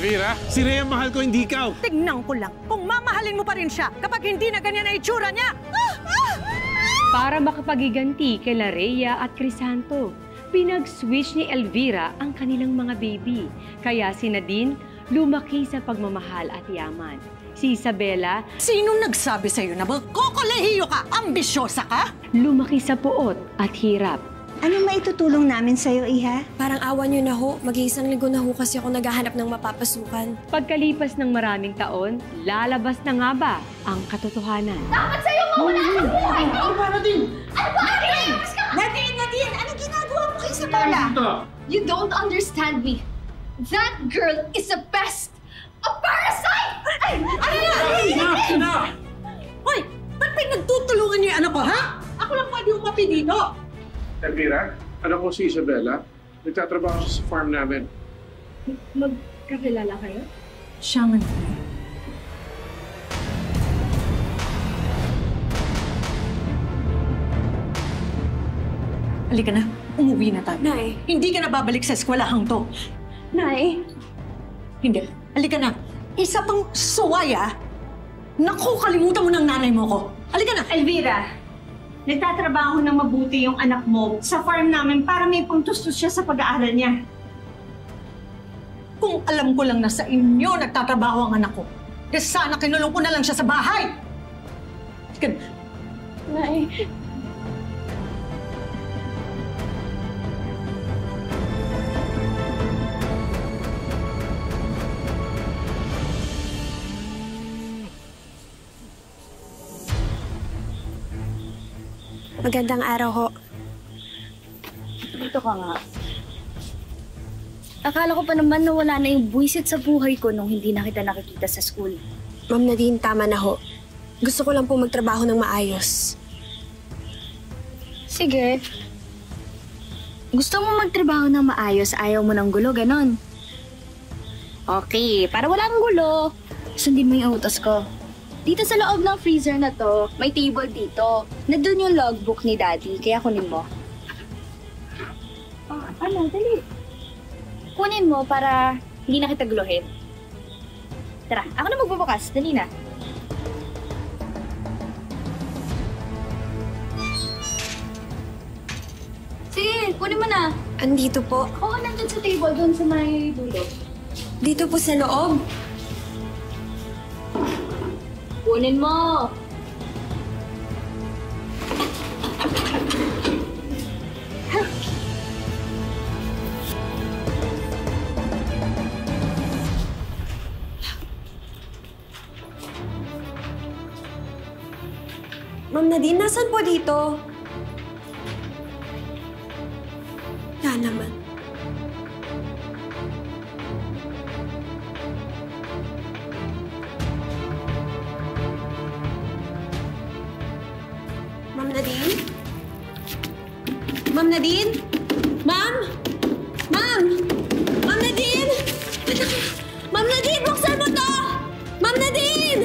Elvira? Si Rhea mahal ko, hindi ikaw. Tignan ko lang kung mamahalin mo pa rin siya kapag hindi na ganyan na itsura niya. Para makapagiganti kila Rhea at Crisanto, pinag-switch ni Elvira ang kanilang mga baby. Kaya si Nadine lumaki sa pagmamahal at yaman. Si Isabela, Sinong nagsabi sa'yo na magkokolehiyo ka? Ambisyosa ka? lumaki sa puot at hirap. Anong maitutulong namin sa'yo, Iha? Parang awa niyo na ho. Mag-iisang linggo na ho kasi ako naghahanap ng mapapasukan. Pagkalipas ng maraming taon, lalabas na nga ba ang katotohanan? Dapat sa'yo mawala sa buhay ko! Ano ba, Nadine? Ano ba? Nadine! Anong ginagawa mo kay Isabela? You don't understand me. That girl is a pest! A parasite! Ay! Ano yan? Hoy! Ba't pinagtutulungan niyo yung anak ko, ha? Ako lang pwede umapi dito. Elvira, anak ko si Isabela. Nagtatrabaho siya sa farm namin. Magkakilala kayo? Siya man. Halika na. Umuwi na tayo. Nay. Hindi ka na babalik sa eskwelahang to. Nay. Hindi. Halika na. Isa pang suwaya. Naku, kalimutan mo ng nanay mo ko. Halika na. Elvira, nagtatrabaho ng mabuti yung anak mo sa farm namin para may pangtustos siya sa pag-aaral niya. Kung alam ko lang na sa inyo nagtatrabaho ang anak ko, sana kinulong ko na lang siya sa bahay. Halika na. Nay. Magandang araw ho. Dito ka nga. Akala ko pa naman na wala na yung buwisit sa buhay ko nung hindi na kita nakikita sa school. Ma'am Nadine, tama na ho. Gusto ko lang po magtrabaho ng maayos. Sige. Gusto mo magtrabaho ng maayos, ayaw mo ng gulo, ganon? Okay, para walang gulo, sundin mo yung utos ko. Dito sa loob ng freezer na to, may table dito. Nandun yung logbook ni Daddy, kaya kunin mo. Ano, dali. Kunin mo para hindi na kita guluhin. Tara, ako na magbubukas. Dali na. Sige, kunin mo na. Andito po. Oo, nandun sa table, dun sa may dulo. Dito po sa loob. Kunin mo! Ma'am Nadine, nasan po dito? Wala naman. Ma'am Nadine? Ma'am Nadine? Ma'am? Ma'am? Ma'am Nadine? Ma'am Nadine, buksan mo to! Ma'am Nadine!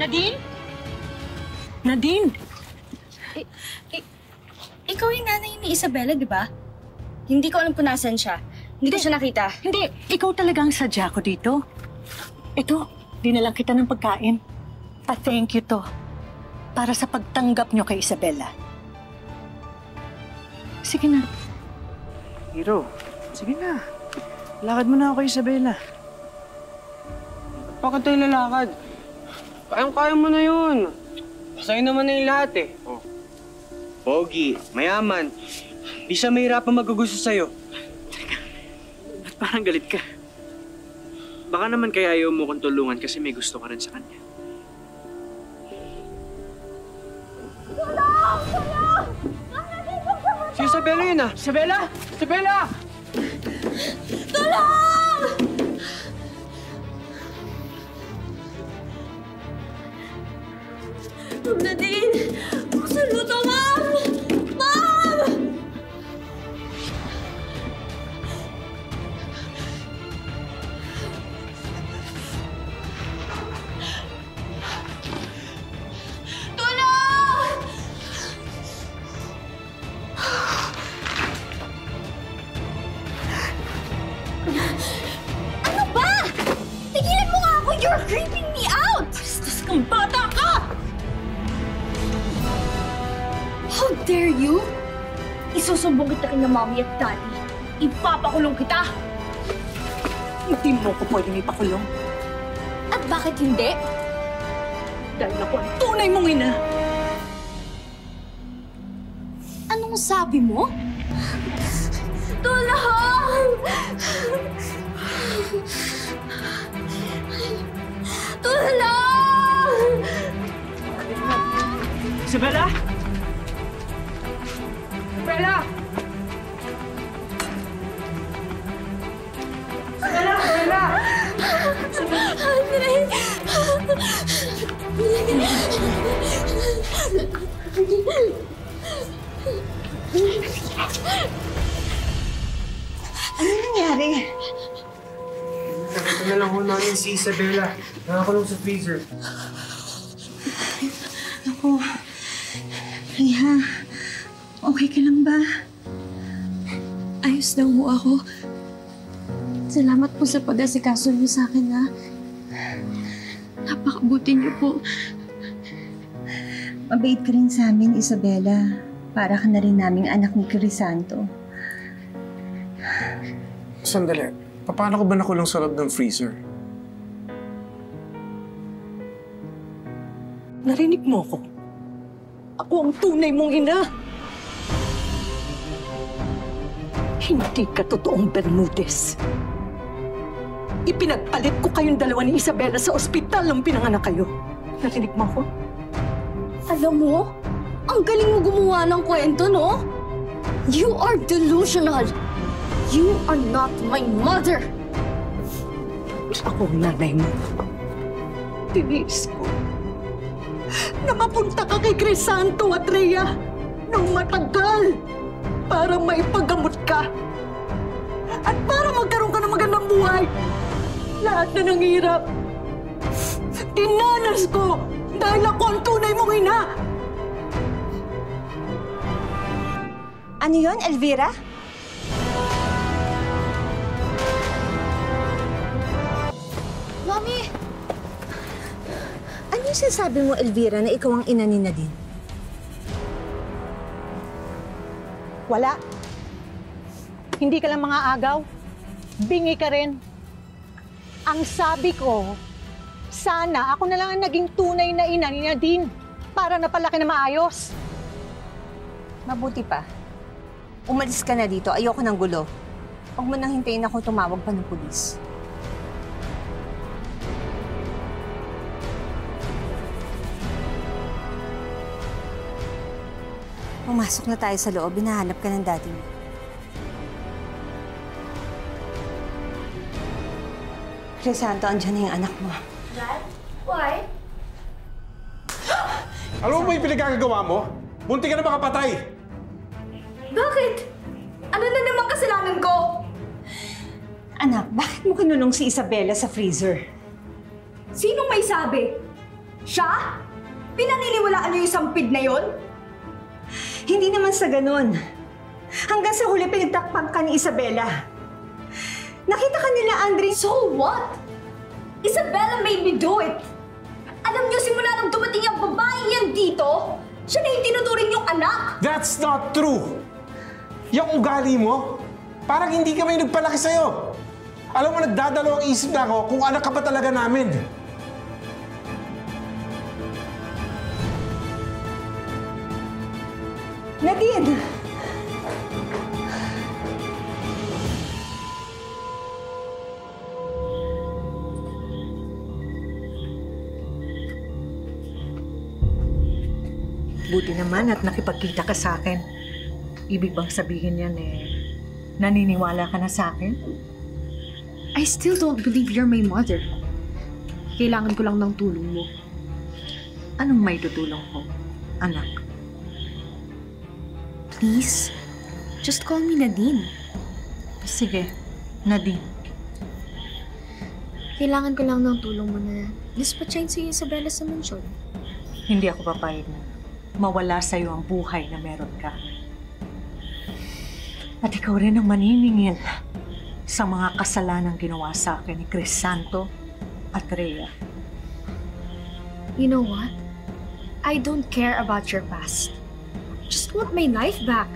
Nadine? Nadine? Ikaw yung nanay ni Isabela, di ba? Hindi ko alam kung nasan siya. Hindi ko siya nakita. Hindi. Ikaw talagang sadya ko dito. Ito, dinalang kita ng pagkain. Pa-thank you to. Para sa pagtanggap nyo kay Isabela. Sige na. Hiro, sige na. Lakad mo na ako kay Isabela. Bakit tayo lalakad? Kayang-kaya mo na yun. Sa'yo naman na yung lahat eh. Oh. Pogi, mayaman. Di siya mahirapang magugusto sa'yo. Teka, ba't parang galit ka? Baka naman kaya ayaw mo kong tulungan kasi may gusto ka rin sa kanya. Tulong! Tulong! Si Isabela yun ah! Isabela! Isabela! Tulong! Ma'am Nadine! Buksan mo to, Ma'am! Ma'am! Tulong! You're creeping me out! Bastos kang bata ka! How dare you? Isusumbong kita kina mommy at daddy. Ipapakulong kita! Hindi mo ko pwedeng ipakulong. At bakit hindi? Dahil ako ang tunay mong ina. Anong sabi mo? Tulong! Tulong! Isabela! Isabela! Isabela! Isabela! Andre! Ano nangyari? Nakita na lang ho namin si Isabela. Nakakulong sa freezer. Naku, Riha, okay ka lang ba? Ayos lang ho ako. Salamat po sa pag-asikaso niyo sa akin, ha? Napakabuti niyo po. Mabait ka rin sa amin, Isabela. Para ka na rin naming anak ni Crisanto. Sandali. Paano ko ba nakulong sa loob ng freezer? Narinig mo ko. Ako ang tunay mong ina. Hindi ka totoong Bermudez. Ipinagpalit ko kayong dalawa ni Isabela sa ospital nang pinanganak kayo. Narinig mo ko? Alam mo, ang galing mo gumawa ng kwento, no? You are delusional. You are not my mother. Ako ang nanay mo. Tinis ko na mapunta ka kay Crisanto at Rhea nang matagal para maipagamot ka at para magkaroon ka ng magandang buhay. Lahat na nanghirap, dinanas ko dahil ako ang tunay mong ina. Ano yon, Elvira? Mommy! Ano yung sinasabi mo, Elvira, na ikaw ang ina ni Nadine? Wala. Hindi ka lang mga agaw. Bingi ka rin. Ang sabi ko, sana ako na lang ang naging tunay na ina ni Nadine para napalaki na maayos. Mabuti pa. Umalis ka na dito. Ayoko ng gulo. Huwag mo nang hintayin ako tumawag pa ng pulis. Pumasok na tayo sa loob. Hinahanap ka ng daddy mo. Crisanto, andyan na yung anak mo. Dad? Why? Alam mo ba yung pinagkakagawa mo? Bunti ka na makapatay! Bakit? Ano na naman kasalanan ko? Anak, bakit mo kinulong si Isabela sa freezer? Sinong may sabi? Siya? Pinaniniwalaan niyo yung sampid na yon? Hindi naman sa ganun. Hanggang sa huli pinagtakpan ka ni Isabela. Nakita ka nila, Andre. So what? Isabella made me do it. Alam niyo, simula nang dumating ang babaeng yan dito, siya na yung tinuturing yung anak. That's not true! Yung ugali mo, parang hindi kami nagpalaki sa'yo. Alam mo, nagdadalawang isip na ako kung anak ka pa talaga namin. Nadine! Buti naman at nakipagkita ka sa akin. Ibig bang sabihin yan naniniwala ka na sa akin? I still don't believe you're my mother. Kailangan ko lang ng tulong mo. Anong may tutulong ko, anak? Please, just call me Nadine. Sige, Nadine. Kailangan ko lang ng tulong mo na dispatchahin si Isabela sa mansyon. Hindi ako papayag na mawala sa'yo ang buhay na meron ka. At ikaw rin ang maniningil sa mga kasalanang ginawa sa akin ni Crisanto at Rhea. You know what? I don't care about your past. Just want my life back.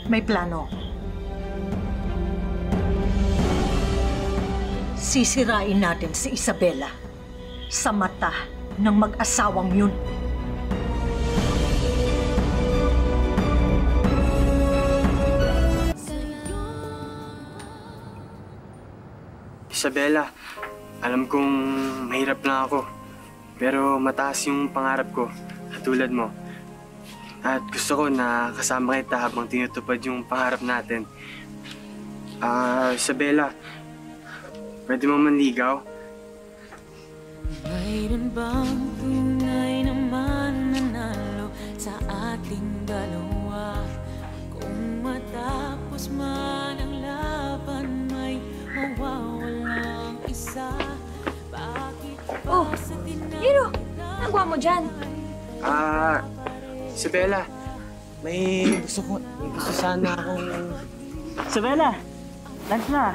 May plano. Sisirain natin si Isabela sa mata ng mag-asawang yun. Isabela, alam kong mahirap na ako. Pero mataas yung pangarap ko, katulad mo. At gusto ko na kasama kita habang tinutupad yung pangarap natin. Isabela, pwede mo manligaw? Mayroon bang tunay naman nanalo sa ating dalawa? Kung matapos man ang laban, may mawawalang isa. Bakit ba sa Hiro, nagawa mo dyan? Isabela, may gusto sana akong... Isabela, lunch na.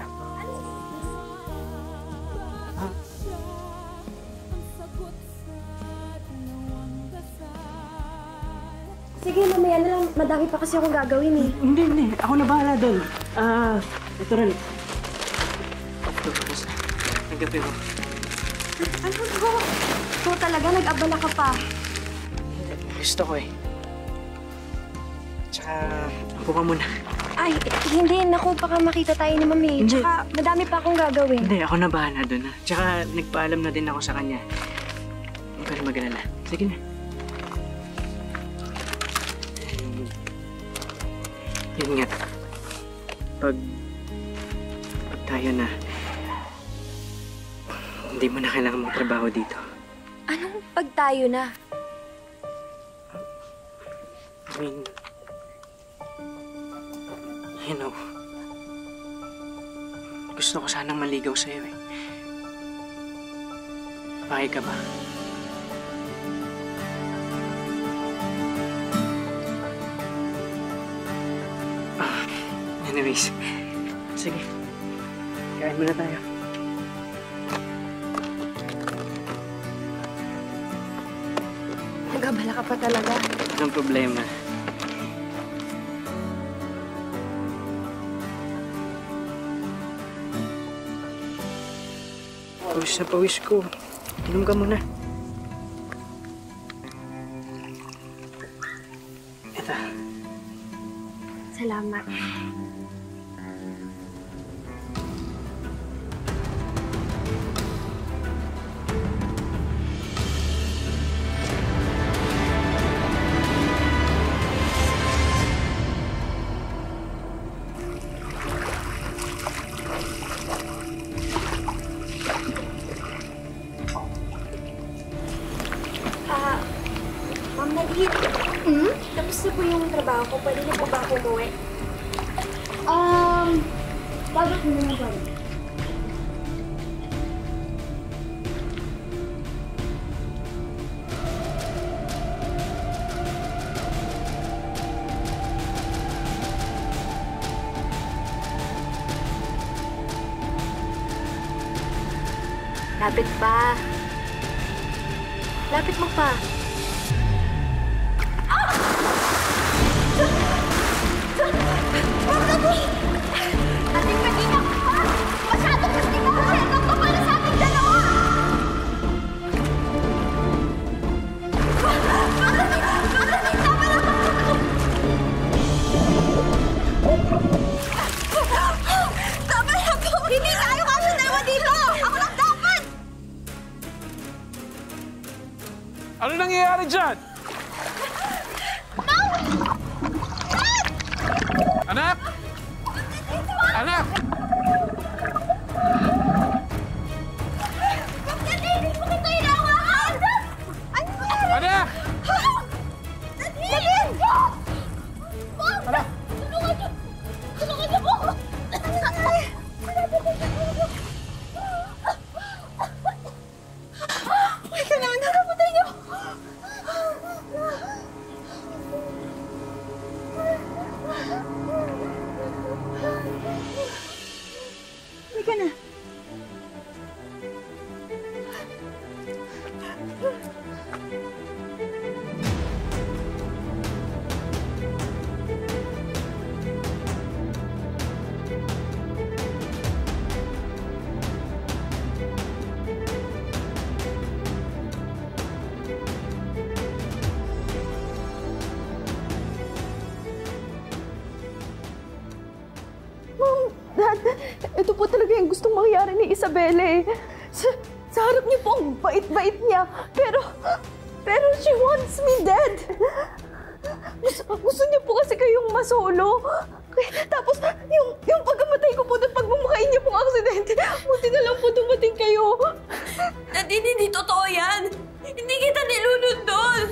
Sige, mamaya na lang. Madami pa kasi akong gagawin eh. Hindi. Ako na bahala doon. Ito rin. Nagabi mo. Ano ko? Ikaw talaga, nag-abala ka pa. Gusto ko eh. Tsaka, upo ka muna. Ay, hindi. Naku, baka makita tayo ni Mami. Hindi. Tsaka, madami pa akong gagawin. Hindi, ako na bahala doon. Tsaka, nagpaalam na din ako sa kanya. Huwag ka na mag-alala. Sige na. Yun nga. Pag tayo na, hindi mo na kailangan magtrabaho dito. Anong pag tayo na? I mean, you know, gusto ko sanang maligaw sa'yo eh. Pahig ka ba? Anyways, sige. Kain muna tayo. Nag-abala ka pa talaga. Anong problema? Pawis na pawis ko. Inom ka muna. Ito. Salamat. Ma'am Nadine, tapos na po yung trabaho ko. Pwede na po ba ako umuwi? Bakit mo naman ba? Lapit pa. Lapit mo pa. Ating mag-ingat pa! Masyadong mas tingnan ka pa para sa ating dalawa! Tama na po! Hindi tayo kasundawa dito! Ako lang dapat! Ano nangyayari dyan? Anak! Anak! Hindi mo kita hinahawakan! Ano ba? Anak! Nadine! Anak! Tulungan niyo! Tulungan niyo po! Ay, kailangan na napatay niyo! Halika na. Dad, ito po talaga yung gustong mangyari ni Isabela eh. Sa harap niyo po, ang bait-bait niya. Pero she wants me dead. Gusto niya po kasi kayong masolo. Tapos, yung pagkamatay ko po at pagmumukhain niya pong aksidente, buti na lang po dumating kayo. Nadine, hindi totoo yan. Hindi kita nilunod doon.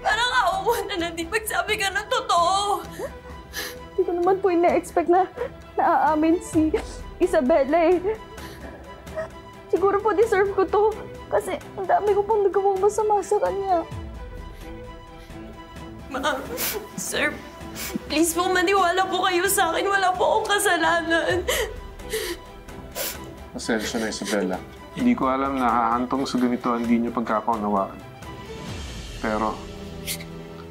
Parang awa na Nadine, magsabi ka ng totoo. Hindi ko naman po ina-expect na naaamin si Isabela eh. Siguro po deserve ko to. Kasi ang dami ko pong nagawang masama sa kanya. Ma'am, sir, please po maniwala po kayo sa akin. Wala po akong kasalanan. Pasensya na, Isabela. Hindi ko alam na hahantong sa ganito ang hindi niyo pagkakaunawaan. Pero,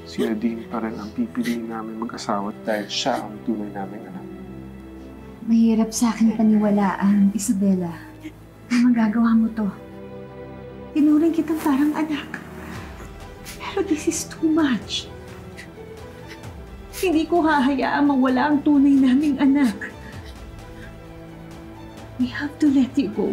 si Nadine pa rin ang pipiliin namin mag-asawa dahil siya ang tunay naming anak. Mahirap sa akin paniwalaan, Isabela, na magagawa mo to. Tinuring kitang parang anak. Pero this is too much. Hindi ko hahayaan mawala ang tunay naming anak. We have to let you go.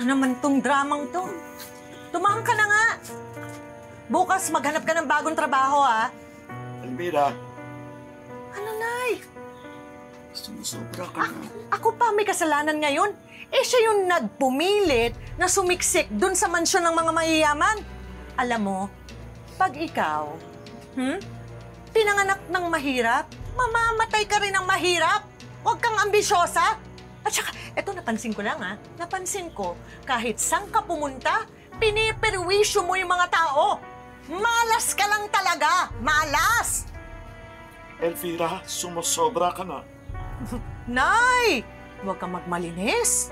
Ano naman tong dramang to? Tumang ka na nga. Bukas maghanap ka ng bagong trabaho, ha? Elvira. Ano, Nay? Sumusobra ka na. Ako pa may kasalanan ngayon. Eh, siya yung nagpumilit na sumiksik dun sa mansyon ng mga mayayaman. Alam mo, pag ikaw, pinanganak ng mahirap, mamamatay ka rin ng mahirap. Huwag kang ambisyosa. At saka, eto napansin ko lang napansin ko, kahit saan ka pumunta, piniperwisyo mo yung mga tao. Malas ka lang talaga! Malas! Elvira, sumusobra ka na. Nay! Huwag kang magmalinis.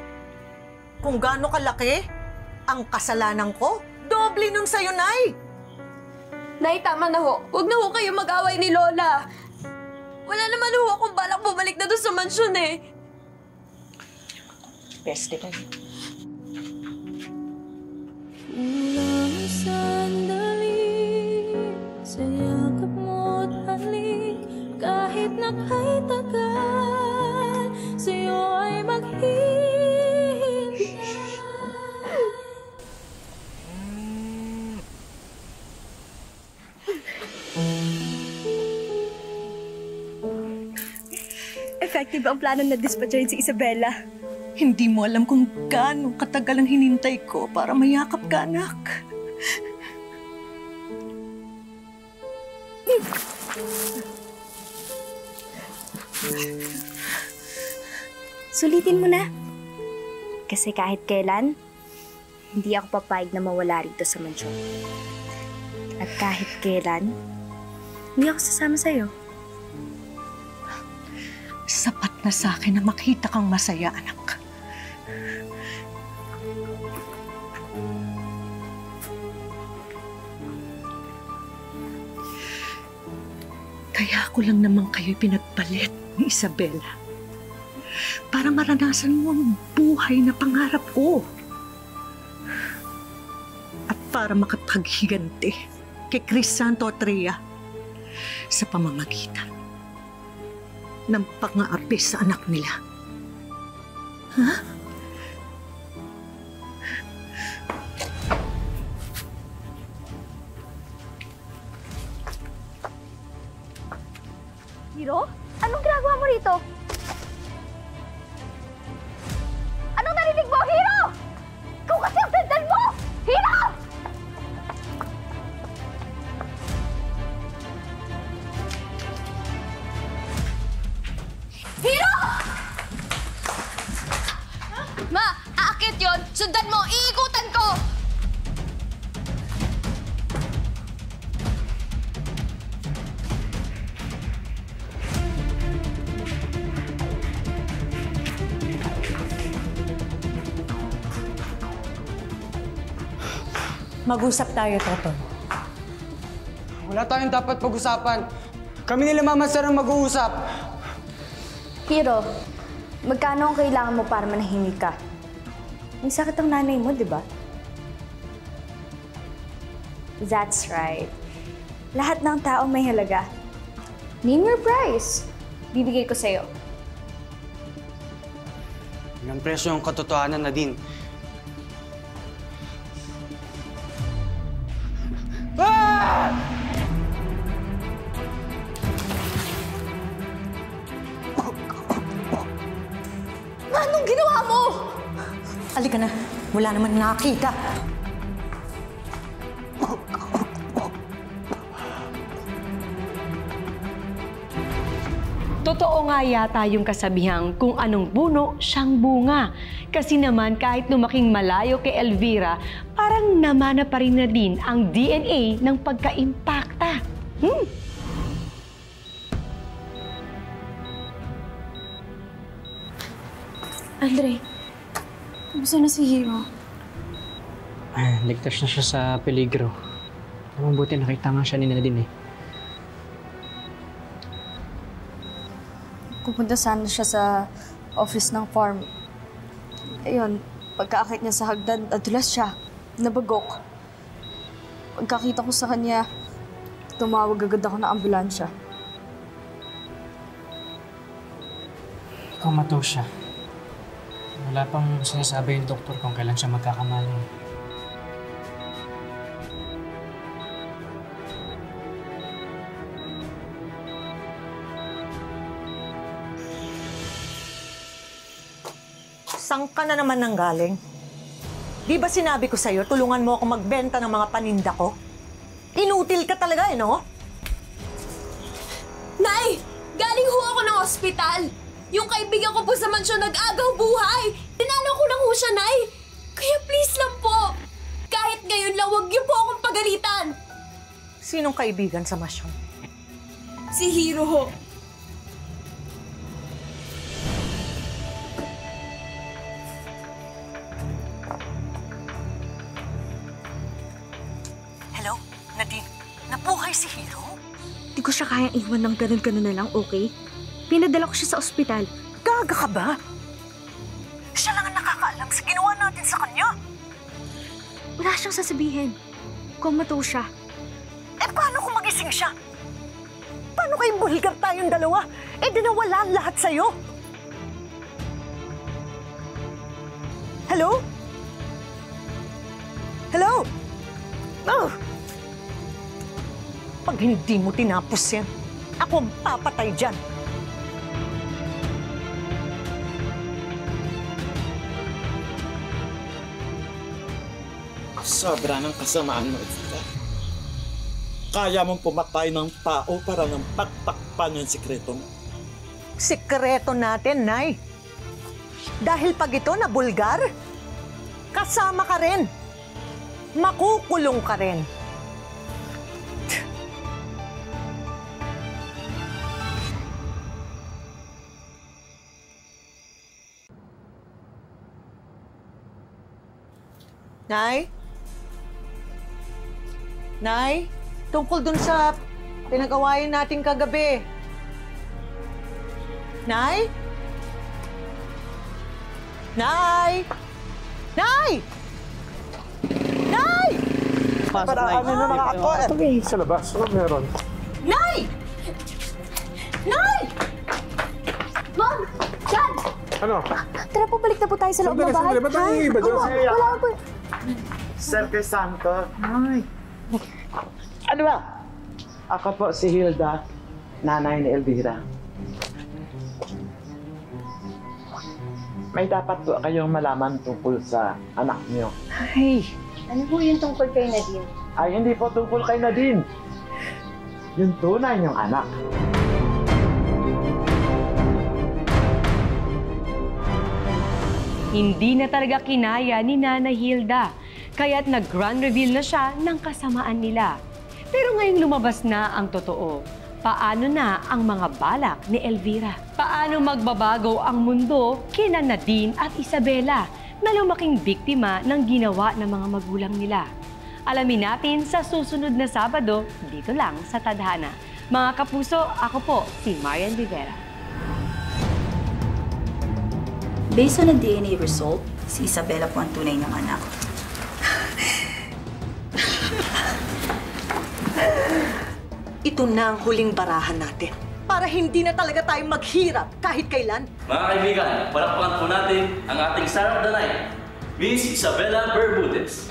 Kung gaano kalaki ang kasalanan ko, doble nun sa'yo, Nay! Nay, tama na ho. Huwag na ho kayo mag-away ni Lola. Wala naman ho akong balak bumalik na doon sa mansyon eh. Peste kayo. Kulang sandali sa yakap mo't halik. Kahit na kay tagal, sa'yo ay maghihintay. Effective ang plano na dispatcherin si Isabela. Hindi mo alam kung gaano katagal ang hinintay ko para mayakap ka, anak. Sulitin mo na. Kasi kahit kailan, hindi ako papayag na mawala rito sa mansyon. At kahit kailan, hindi ako sasama sa'yo. Sapat na sa akin na makita kang masaya, anak. Kaya ko lang naman kayo pinagpalit ni Isabela para maranasan mo ang buhay na pangarap ko. At para makapaghiganti kay Crisanto at Rhea sa pamamagitan ng pang-aapi sa anak nila. Ha? Hiro? Anong ginagawa mo rito? Anong narinig mo, Hiro? Ikaw kasi ang tandal mo! Hiro! Hiro! Sundan mo! Iikutan ko! Mag-usap tayo, Toton. Wala tayong dapat pag-usapan. Kami nila Mama Sir ang mag-uusap. Hiro, magkano ang kailangan mo para manahimik ka? May sakit ang nanay mo, di ba? That's right. Lahat ng tao may halaga. Name your price. Bibigay ko sa'yo. Ilang presyo ang katotohanan na din. Ah! Anong ginawa mo? Halika na. Wala naman nakakita. Totoo nga yata yung kasabihang kung anong puno, siyang bunga. Kasi naman kahit lumaking malayo kay Elvira, parang namana pa rin na din ang DNA ng pagka-impacta. Andre, kumusta na si Hiro? Ligtas na siya sa peligro. Namang buti nakita nga siya ni Nadine eh. Pupunta sana siya sa office ng farm. Ayun, pagkaakit niya sa hagdan, adulas siya. Nabagok. Pagkakita ko sa kanya, tumawag agad ako ng ambulansya. Kumato siya. Wala pang sinasabi yung doktor kung kailan siya magkakamali. Saan ka na naman nanggaling? Di ba sinabi ko sa'yo, tulungan mo ako magbenta ng mga paninda ko? Inutil ka talaga, no? Nay! Galing ho ako ng ospital! Yung kaibigan ko po sa mansyon nag-agaw buhay! Tinalo ko lang ho siya, Nay! Kaya please lang po! Kahit ngayon lang, huwag niyo po akong pagalitan! Sinong kaibigan sa mansyon? Si Hiro ho. Hello? Nadine, nabuhay si Hiro? Di ko siya kayang iwan ng ganun-ganun na lang, okay? Pinadala ko siya sa ospital. Gaga ka ba? Siya lang ang nakakaalam sa ginawa natin sa kanya. Wala siyang sasabihin. Kumato siya. Eh, paano kung magising siya? Paano kayong buligan tayong dalawa? Eh, di nawala ang lahat sa'yo. Hello? Hello? Oh! Pag hindi mo tinapos yan, ako ang papatay dyan. Sobra ng kasamaan mo, Elvira. Kaya mong pumatay ng tao para ng pagtakpan yung sikreto mo. Sikreto natin, Nay. Dahil pag ito na bulgar, kasama ka rin. Makukulong ka rin. Nay? Nay? Tungkol dun sa pinag-awayan natin kagabi. Nay? Nay! Nay! Nay! Para ano na mga ako eh. Sa labas, ano meron? Nay! Nay! Mom! Dad! Ano? Tara po, balik na po tayo sa loob ng bahay. Sandali, ba't ang iba dyan? Wala po. Sir Crisanto. Ay. Ano ba? Ako po si Hilda, nanay ni Elvira. May dapat po kayong malaman tungkol sa anak niyo. Ay, ano po yung tungkol kay Nadine? Ay, hindi po tungkol kay Nadine. Yung tunay niyong anak. Hindi na talaga kinaya ni Nanay Hilda, kaya't nag-grand reveal na siya ng kasamaan nila. Pero ngayong lumabas na ang totoo, paano na ang mga balak ni Elvira? Paano magbabago ang mundo kina Nadine at Isabela na lumaking biktima ng ginawa ng mga magulang nila? Alamin natin sa susunod na Sabado dito lang sa Tadhana. Mga kapuso, ako po si Marian Rivera. Based on a DNA result, si Isabela po ang tunay niyang anak. Ito na ang huling barahan natin para hindi na talaga tayo maghirap kahit kailan. Mga kaibigan, palakpakan po natin ang ating star of the night, Miss Isabela Bermudez.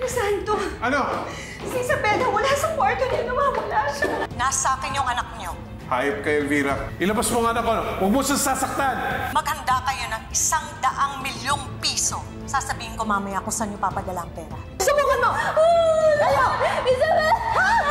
Santo! Ano? Si Isabela wala sa kwarto niya, nawawala siya. Nasa akin yung anak niyo. Hayop ka, Elvira. Ilabas mo ang anak ko. Huwag mo sasaktan. Maghanda kayo ng 100 milyong piso. Sasabihin ko mamaya kung saan niyo papadala ang pera. Subukan mo! Ayaw! Isabela!